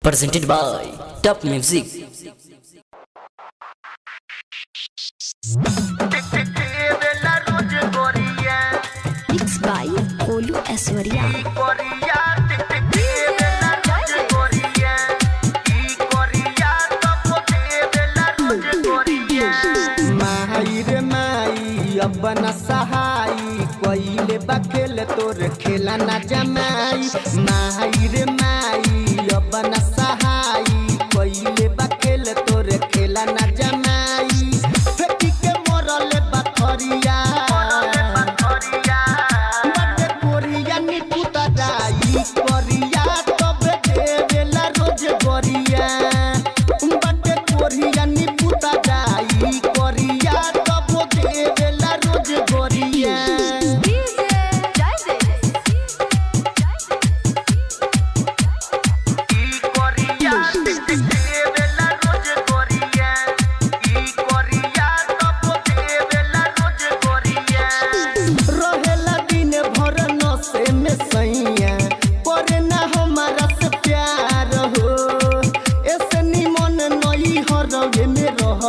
presented by Top Music. Mixed by Olu Aswaria. अपना सहाई कोइले बखेल तोर खेला ना जमाई माई रे माई अपना सहाई कोइले बखेल तोर खेला ना जमाई फेंकी के मोरले बखरिया बड़े कोरिया नी पुता जाई कोरिया तब देवेला रोज गोरिया बड़े कोरिया नी पुता जाई कोरिया तब देवेला रोज गोरिया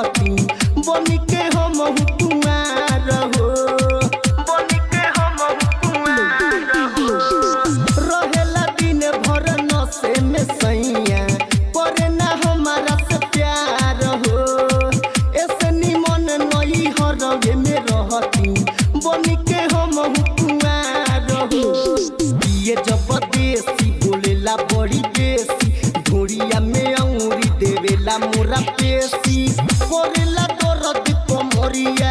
बनिके हम हुकुमार हो बनिके हम हुकुमार हो रहेला दिन भर नशे में सैया करे ना हमारा से प्यार हो ऐसे निमन नई हरवे में रहती बनिके हम हुकुमार हो ये जब देसी बोलेला बड़ी बेसी धोरिया में औरी देवेला मोरा पेशी कोरेला दर्द को मोरिया